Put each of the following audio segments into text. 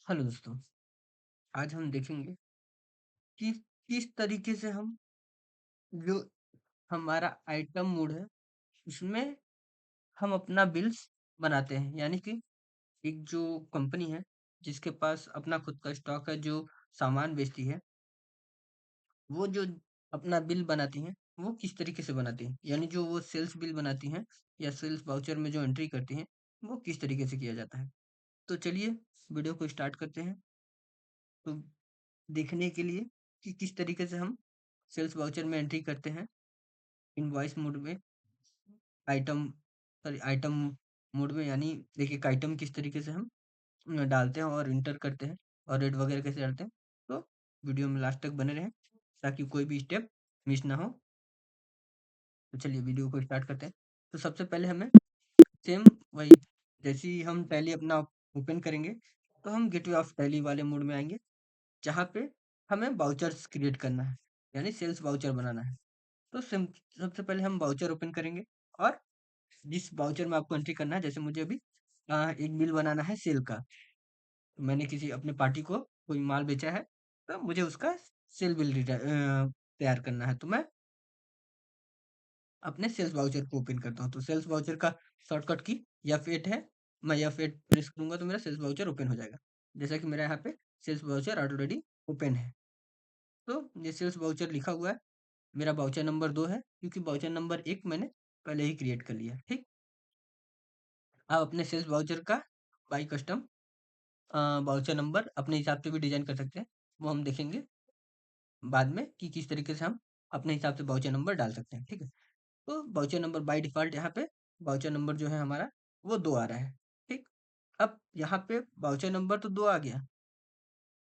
Hello दोस्तों, आज हम देखेंगे कि किस तरीके से हम जो हमारा आइटम मोड है, उसमें हम अपना बिल्स बनाते हैं। यानी कि एक जो कंपनी है, जिसके पास अपना खुद का स्टॉक है, जो सामान बेचती है, वो जो अपना बिल बनाती हैं, वो किस तरीके से बनाती हैं? यानी जो वो सेल्स बिल बनाती हैं या सेल्स वाउचर में जो एंट्री करती हैं, वो किस तरीके से किया जाता है? तो चलिए वीडियो को स्टार्ट करते हैं। तो देखने के लिए कि किस तरीके से हम सेल्स वाउचर में एंट्री करते हैं इनवॉइस मोड में आइटम सॉरी आइटम मोड में, यानी देखिए एक आइटम किस तरीके से हम डालते हैं और इंटर करते हैं और रेट वगैरह कैसे डालते हैं। तो वीडियो में लास्ट तक बने रहें ताकि कोई भी स्टेप मिस ना हो। तो चलिए वीडियो को स्टार्ट करते हैं। तो सबसे पहले हमें सेम वही, जैसे ही हम टैली अपना ओपन करेंगे तो हम गेटवे ऑफ टैली वाले मोड में आएंगे, जहाँ पे हमें वाउचर्स क्रिएट करना है, यानी सेल्स वाउचर बनाना है। तो सबसे पहले हम वाउचर ओपन करेंगे और जिस वाउचर में आपको एंट्री करना है, जैसे मुझे अभी एक बिल बनाना है सेल का। तो मैंने किसी अपने पार्टी को कोई माल बेचा है, तो मुझे उसका सेल बिल तैयार करना है। तो मैं अपने सेल्स वाउचर को ओपन करता हूँ। तो सेल्स वाउचर का शॉर्टकट की F8 है। मैं F8 प्रेस करूंगा तो मेरा सेल्स वाउचर ओपन हो जाएगा। जैसा कि मेरा यहाँ पे सेल्स वाउचर ऑलरेडी ओपन है। तो ये सेल्स वाउचर लिखा हुआ है। मेरा वाउचर नंबर 2 है, क्योंकि वाउचर नंबर 1 मैंने पहले ही क्रिएट कर लिया है। ठीक, आप अपने सेल्स वाउचर का बाई कस्टम वाउचर नंबर अपने हिसाब से भी डिजाइन कर सकते हैं। वो हम देखेंगे बाद में कि किस तरीके से हम अपने हिसाब से वाउचर नंबर डाल सकते हैं। ठीक है, तो वाउचर नंबर बाय डिफ़ॉल्ट यहाँ पे वाउचर नंबर जो है हमारा वो 2 आ रहा है। ठीक, अब यहाँ पे वाउचर नंबर तो 2 आ गया,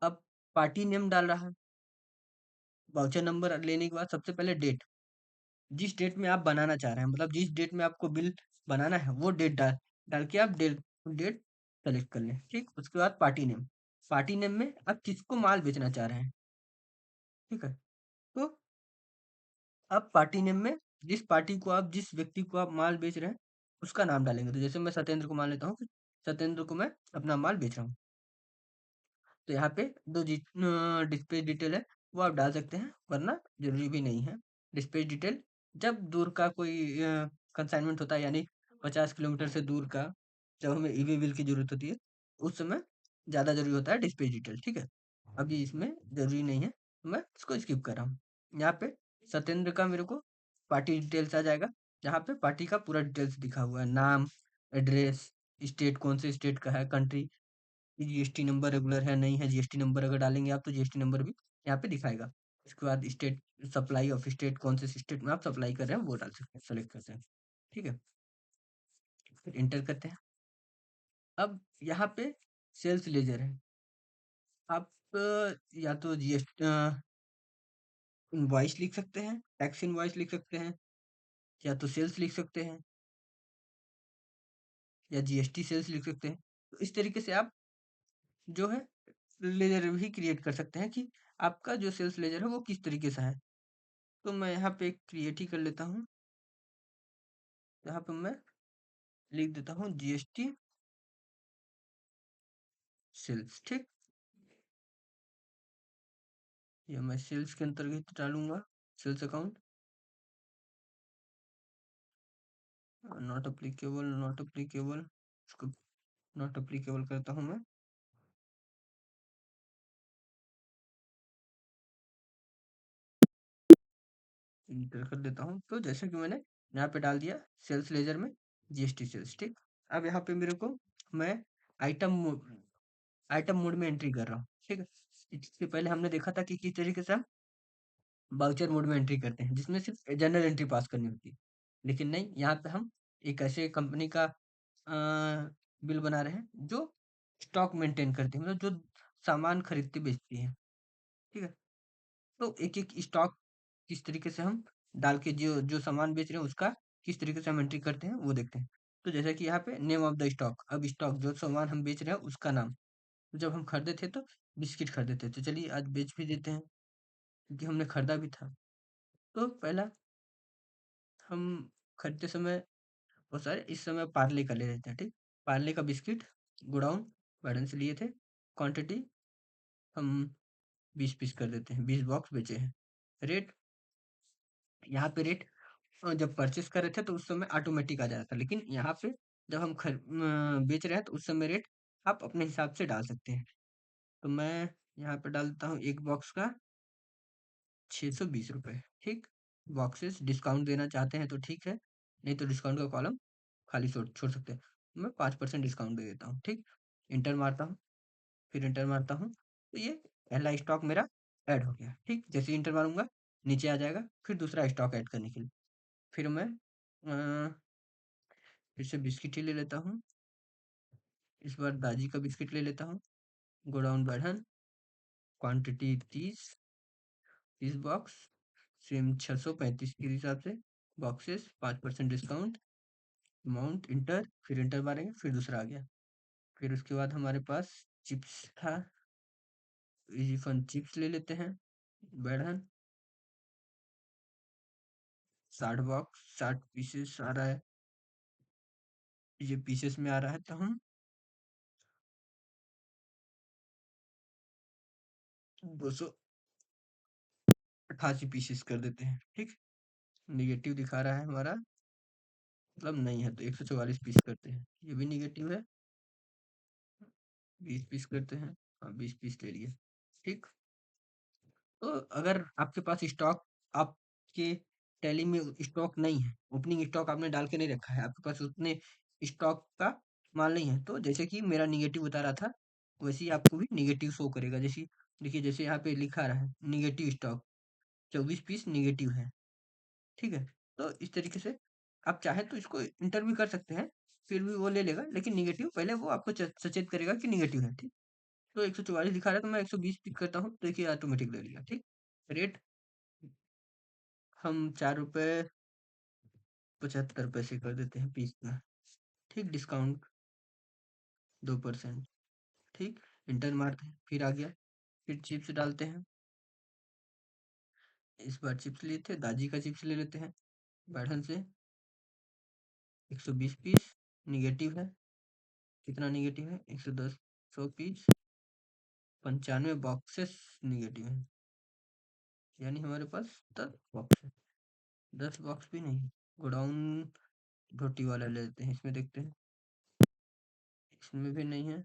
अब पार्टी नेम डाल रहा है। वाउचर नंबर लेने के बाद सबसे पहले डेट, जिस डेट में आप बनाना चाह रहे हैं, मतलब जिस डेट में आपको बिल बनाना है वो डेट डाल डाल के आप डेट डेट सेलेक्ट कर लें। ठीक, उसके बाद पार्टी नेम में आप किसको माल बेचना चाह रहे हैं। ठीक है, तो आप पार्टी नेम में जिस व्यक्ति को आप माल बेच रहे हैं उसका नाम डालेंगे। तो जैसे मैं सत्येंद्र को मान लेता हूँ कि सत्येंद्र को मैं अपना माल बेच रहा हूँ। तो यहाँ पे दो डिस्पैच डिटेल है, वो आप डाल सकते हैं, वरना जरूरी भी नहीं है। डिस्पैच डिटेल जब दूर का कोई कंसाइनमेंट होता है, यानी 50 किलोमीटर से दूर का, जब हमें ईवी बिल की जरूरत होती है, उस समय ज़्यादा जरूरी होता है डिस्पैच डिटेल। ठीक है, अभी इसमें जरूरी नहीं है, तो मैं इसको स्किप कर रहा हूँ। यहाँ पे सत्येंद्र का मेरे को पार्टी डिटेल्स आ जाएगा, जहाँ पे पार्टी का पूरा डिटेल्स दिखा हुआ है, नाम, एड्रेस, स्टेट कौन से स्टेट का है, कंट्री, जीएसटी नंबर रेगुलर है नहीं है। जीएसटी नंबर अगर डालेंगे आप तो जीएसटी नंबर भी यहाँ पे दिखाएगा। इसके बाद स्टेट, सप्लाई ऑफ स्टेट, कौन से स्टेट में आप सप्लाई कर रहे हैं वो डाल सकते हैं, सेलेक्ट करते हैं। ठीक है, फिर इंटर करते हैं। अब यहाँ पे सेल्स लेजर है। आप या तो जीएसटी इनवॉइस लिख सकते हैं, टैक्स इनवॉइस लिख सकते हैं, या तो सेल्स लिख सकते हैं, या जीएसटी सेल्स लिख सकते हैं। तो इस तरीके से आप जो है लेजर भी क्रिएट कर सकते हैं कि आपका जो सेल्स लेजर है वो किस तरीके से है। तो मैं यहाँ पे क्रिएट ही कर लेता हूँ। यहाँ पे मैं लिख देता हूँ जीएसटी सेल्स। ठीक, या मैं सेल्स के अंतर्गत डालूंगा sales account. Not applicable, not applicable, इसको नॉट अप्लीकेबल करता हूँ मैं। इंटर कर देता हूँ। तो जैसे कि मैंने यहाँ पे डाल दिया सेल्स लेजर में जीएसटी सेल्स। ठीक, अब यहाँ पे मेरे को मैं आइटम आइटम मोड में एंट्री कर रहा हूँ। ठीक है, इससे पहले हमने देखा था कि किस तरीके से हम बाउचर मोड में एंट्री करते हैं, जिसमें सिर्फ जनरल एंट्री पास करनी होती है। लेकिन नहीं, यहाँ पे हम एक ऐसे कंपनी का बिल बना रहे हैं जो स्टॉक मेंटेन करती है, मतलब जो सामान खरीदती बेचती है। ठीक है, तो एक एक स्टॉक किस तरीके से हम डाल के जो जो सामान बेच रहे हैं उसका किस तरीके से हम एंट्री करते हैं वो देखते हैं। तो जैसे कि यहाँ पे नेम ऑफ द स्टॉक, अब स्टॉक जो सामान हम बेच रहे हैं उसका नाम। तो जब हम खरीदे थे तो बिस्किट खरीदे थे, तो चलिए आज बेच भी देते हैं, क्योंकि हमने खरीदा भी था। तो पहला हम खरीदते समय बहुत सारे, इस समय पार्ले का ले लेते हैं। ठीक, पार्ले का बिस्किट गोडाउन बैलेंस लिए थे, क्वांटिटी हम 20 पीस कर देते हैं, 20 बॉक्स बेचे हैं। रेट, यहाँ पे रेट जब परचेस कर रहे थे तो उस समय ऑटोमेटिक आ जा रहा था, लेकिन यहाँ पे जब हम बेच रहे हैं तो उस समय रेट आप अपने हिसाब से डाल सकते हैं। तो मैं यहाँ पे डाल देता हूँ एक बॉक्स का 620 रुपये, ठीक। बॉक्सेस डिस्काउंट देना चाहते हैं तो ठीक है, नहीं तो डिस्काउंट का कॉलम खाली छोड़ छोड़ सकते हैं। मैं 5% डिस्काउंट दे देता हूँ, ठीक। इंटर मारता हूँ, फिर इंटर मारता हूँ, तो ये पहला स्टॉक मेरा ऐड हो गया, ठीक। जैसे ही इंटर मारूंगा नीचे आ जाएगा, फिर दूसरा स्टॉक ऐड करने के लिए फिर मैं फिर से बिस्किट ही ले लेता हूँ। इस बार दाजी का बिस्किट ले लेता हूँ। गोडाउन बढ़न, क्वांटिटी 30 बॉक्स, सेम 635 के हिसाब से बॉक्सेस, 5% डिस्काउंट, अमाउंट इंटर, फिर इंटर मारेंगे, फिर दूसरा आ गया। फिर उसके बाद हमारे पास चिप्स था, इजी फन चिप्स ले लेते हैं। बढ़न 60 बॉक्स, 60 पीसेस आ रहा है, ये पीसेस में आ रहा है तो हम 288 पीसेस कर देते हैं, ठीक। निगेटिव दिखा रहा है हमारा, मतलब नहीं है तो 144 पीस करते हैं, ये भी निगेटिव है। 20 पीस करते हैं, हाँ 20 पीस ले लिए, ठीक। तो अगर आपके पास स्टॉक, आपके टैली में स्टॉक नहीं है, ओपनिंग स्टॉक आपने डाल के नहीं रखा है, आपके पास उतने स्टॉक का माल नहीं है, तो जैसे कि मेरा निगेटिव बता रहा था वैसे ही आपको भी निगेटिव शो करेगा। जैसे देखिए, जैसे यहाँ पे लिखा रहा है निगेटिव स्टॉक 24 पीस निगेटिव है, ठीक है। तो इस तरीके से आप चाहें तो इसको इंटर भी कर सकते हैं, फिर भी वो ले लेगा, लेकिन निगेटिव पहले वो आपको सचेत करेगा कि निगेटिव है, ठीक। तो 144 दिखा रहा है तो मैं 120 पिक करता हूँ, तो देखिए ऑटोमेटिक ले लिया, ठीक। रेट हम 4 रुपये 75 पैसे कर देते हैं पीस का, ठीक। डिस्काउंट 2%, ठीक। इंटर मारते हैं, फिर आ गया, फिर चिप्स डालते हैं। इस बार चिप्स लिए थे, दाजी का चिप्स ले लेते हैं बढ़न से, 120 पीस निगेटिव है। कितना निगेटिव है? 110, 100 पीस, 95 बॉक्सेस निगेटिव है, यानी हमारे पास 10 बॉक्स है। 10 बॉक्स भी नहीं, गोडाउन धोती वाला ले लेते हैं, इसमें देखते हैं, इसमें भी नहीं है।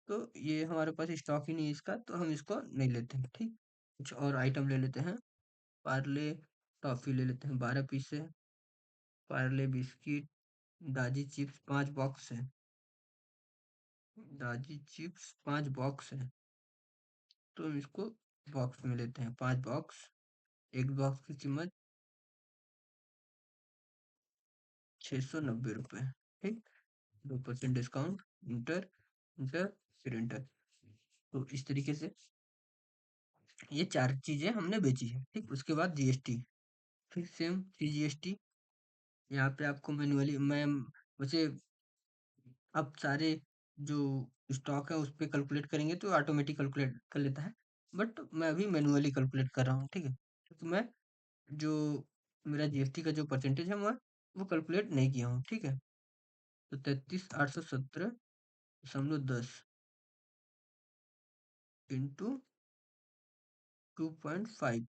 तो ये हमारे पास स्टॉक ही नहीं है इसका, तो हम इसको नहीं लेते हैं, ठीक। कुछ और आइटम ले लेते हैं। पार्ले टॉफी ले लेते हैं 12 पीस है। पार्ले बिस्किट, दाजी चिप्स 5 बॉक्स है, दाजी चिप्स 5 बॉक्स है, तो हम इसको बॉक्स में लेते हैं, 5 बॉक्स। एक बॉक्स की कीमत 690 रुपये, ठीक। 2% डिस्काउंट, इंटर, इंटर, फिर इंटर। तो इस तरीके से ये 4 चीजें हमने बेची है, ठीक। उसके बाद जीएसटी, फिर सेम जीएसटी, यहाँ पे आपको मैन्युअली मैं वैसे अब सारे जो स्टॉक है उस पे कैलकुलेट करेंगे तो ऑटोमेटिक कैलकुलेट कर लेता है, बट मैं अभी मैन्युअली कैलकुलेट कर रहा हूँ, ठीक है। क्योंकि मैं जो मेरा जीएसटी का जो परसेंटेज है वो कैलकुलेट नहीं किया हूँ, ठीक है। तो 33,817.10 इंटू 2.5%,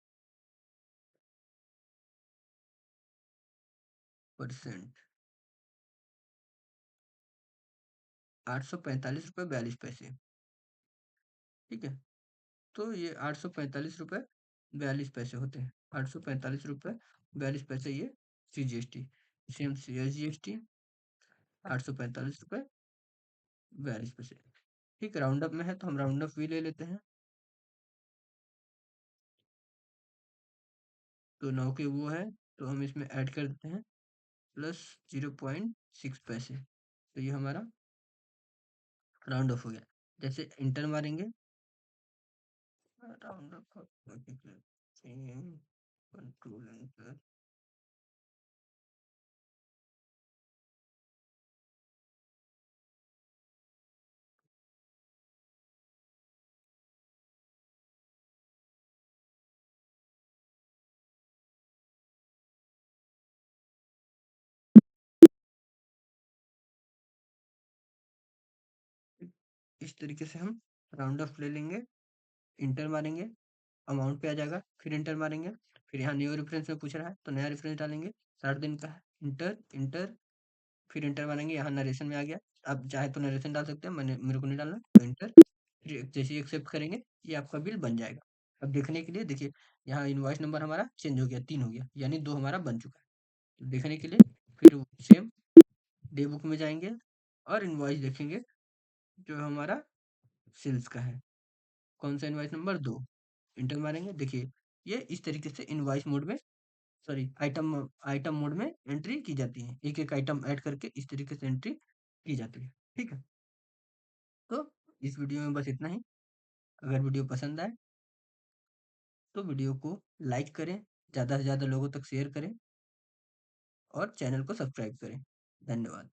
845 रुपये 42 पैसे, ठीक है। तो ये 845 रुपये 42 पैसे होते हैं, 845 रुपये 42 पैसे, ये CGST। सेम CSGST 845 रुपये 42 पैसे, ठीक। राउंड अप में है तो हम राउंड अप भी ले लेते हैं, तो 9 के वो है तो हम इसमें ऐड कर देते हैं प्लस 0.6 पैसे, तो ये हमारा राउंड ऑफ हो गया। जैसे इंटर मारेंगे, राउंड ऑफ, कंट्रोल एंटर, इस तरीके से हम राउंड ऑफ ले लेंगे, इंटर मारेंगे, अमाउंट पे आ जाएगा, फिर इंटर मारेंगे, फिर यहाँ न्यू रेफरेंस में पूछ रहा है तो नया रेफरेंस डालेंगे, 60 दिन का है, इंटर इंटर, फिर इंटर मारेंगे, यहाँ नरेशन में आ गया। आप चाहे तो नरेशन डाल सकते हैं, मेरे को नहीं डालना, तो इंटर, फिर जैसे ही एक्सेप्ट करेंगे ये आपका बिल बन जाएगा। अब देखने के लिए देखिए, यहाँ इनवॉइस नंबर हमारा चेंज हो गया, 3 हो गया, यानी 2 हमारा बन चुका है। तो देखने के लिए फिर सेम डे बुक में जाएंगे और इनवॉइस देखेंगे जो हमारा सेल्स का है। कौन सा इनवॉइस नंबर? 2, इंटर मारेंगे। देखिए ये इस तरीके से इनवॉइस मोड में, सॉरी, आइटम आइटम मोड में एंट्री की जाती है। एक-एक आइटम ऐड करके इस तरीके से एंट्री की जाती है। ठीक है? तो इस वीडियो में बस इतना ही। अगर वीडियो पसंद आए तो वीडियो को लाइक करें, ज़्यादा से ज़्यादा लोगों तक शेयर करें और चैनल को सब्सक्राइब करें। धन्यवाद।